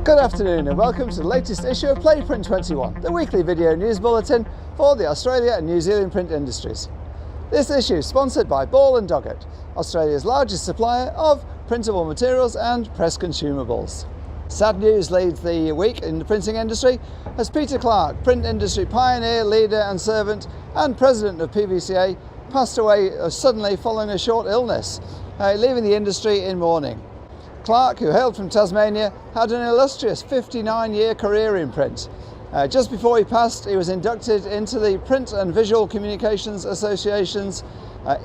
Good afternoon and welcome to the latest issue of Print21, the weekly video news bulletin for the Australia and New Zealand print industries. This issue is sponsored by Ball & Doggett, Australia's largest supplier of printable materials and press consumables. Sad news leads the week in the printing industry as Peter Clark, print industry pioneer, leader and servant and president of PVCA, passed away suddenly following a short illness, leaving the industry in mourning. Clark, who hailed from Tasmania, had an illustrious 59-year career in print. Just before he passed, he was inducted into the Print and Visual Communications Association's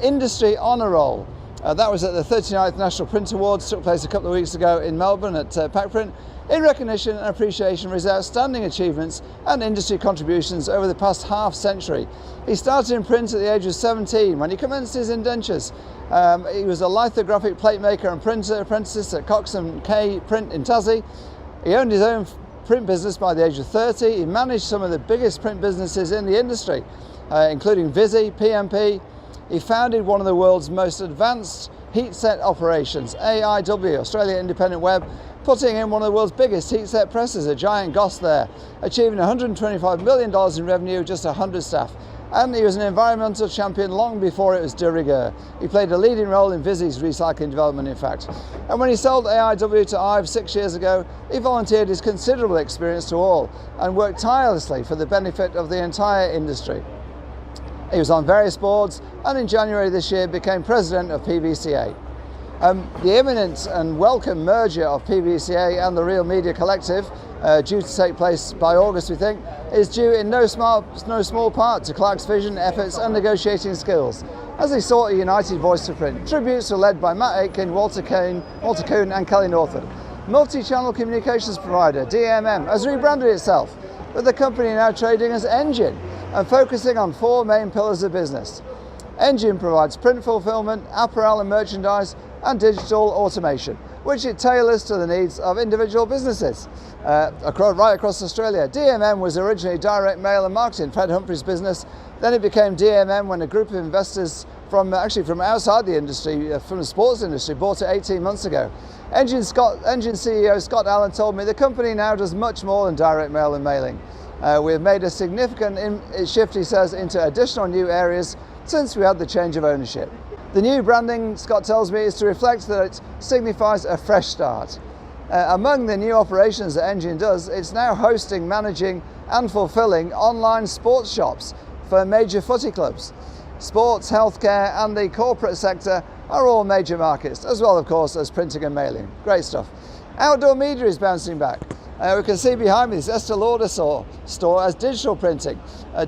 Industry Honour Roll. That was at the 39th National Print Awards, took place a couple of weeks ago in Melbourne at PacPrint, in recognition and appreciation for his outstanding achievements and industry contributions over the past half-century. He started in print at the age of 17 when he commenced his indentures. He was a lithographic plate maker and printer apprentice at Cox & Kay Print in Tassie. He owned his own print business by the age of 30. He managed some of the biggest print businesses in the industry, including Visi, PMP. He founded one of the world's most advanced heat set operations, AIW, Australia Independent Web, putting in one of the world's biggest heat set presses, a giant Goss there, achieving $125 million in revenue, just 100 staff. And he was an environmental champion long before it was de rigueur. He played a leading role in Visi's recycling development, in fact. And when he sold AIW to IVE 6 years ago, he volunteered his considerable experience to all and worked tirelessly for the benefit of the entire industry. He was on various boards and in January this year became president of PVCA. The imminent and welcome merger of PVCA and the Real Media Collective, due to take place by August we think, is due in no small part to Clark's vision, efforts and negotiating skills, as he sought a united voice for print. Tributes were led by Matt Aitken, Walter Coon and Kelly Northwood. Multi-channel communications provider DMM has rebranded itself, with the company now trading as Engine and focusing on four main pillars of business. Engine provides print fulfillment, apparel and merchandise, and digital automation, which it tailors to the needs of individual businesses right across Australia. DMM was originally direct mail and marketing, Fred Humphrey's business. Then it became DMM when a group of investors from outside the industry, from the sports industry, bought it 18 months ago. Engine CEO Scott Allen told me the company now does much more than direct mail and mailing. We've made a significant shift, he says, into additional new areas since we had the change of ownership. The new branding, Scott tells me, is to reflect that it signifies a fresh start. Among the new operations that Engine does, it's now hosting, managing and fulfilling online sports shops for major footy clubs. Sports, healthcare and the corporate sector are all major markets, as well of course as printing and mailing. Great stuff. Outdoor media is bouncing back. We can see behind me this Estee Lauder store as digital printing,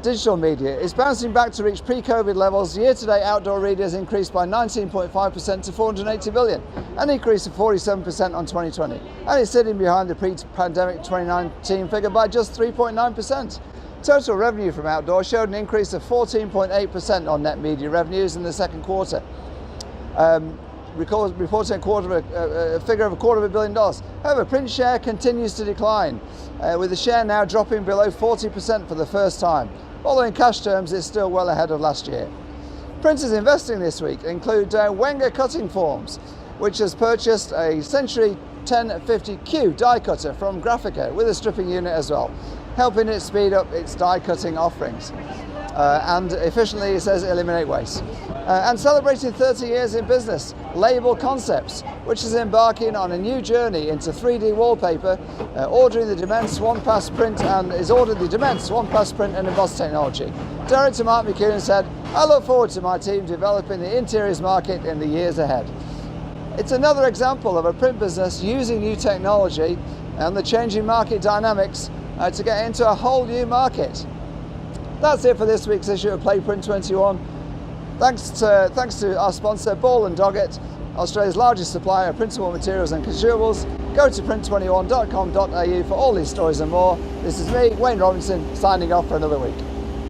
digital media is bouncing back to reach pre-COVID levels. Year-to-date outdoor readers increased by 19.5% to 480 billion, an increase of 47% on 2020. And it's sitting behind the pre-pandemic 2019 figure by just 3.9%. Total revenue from outdoor showed an increase of 14.8% on net media revenues in the second quarter. Reporting a figure of $250 million. However, print share continues to decline, with the share now dropping below 40% for the first time. Although in cash terms, it's still well ahead of last year. Printers investing this week include Wenger Cutting Forms, which has purchased a Century 1050Q die cutter from Graphica with a stripping unit as well, helping it speed up its die cutting offerings. And efficiently, it says, eliminate waste. And celebrating 30 years in business, Label Concepts, which is embarking on a new journey into 3D wallpaper, ordering the Demence One-Pass Print and Emboss technology. Director Mark McEwen said, "I look forward to my team developing the interiors market in the years ahead." It's another example of a print business using new technology and the changing market dynamics to get into a whole new market. That's it for this week's issue of Print21. Thanks to our sponsor, Ball & Doggett, Australia's largest supplier of printable materials and consumables. Go to print21.com.au for all these stories and more. This is me, Wayne Robinson, signing off for another week.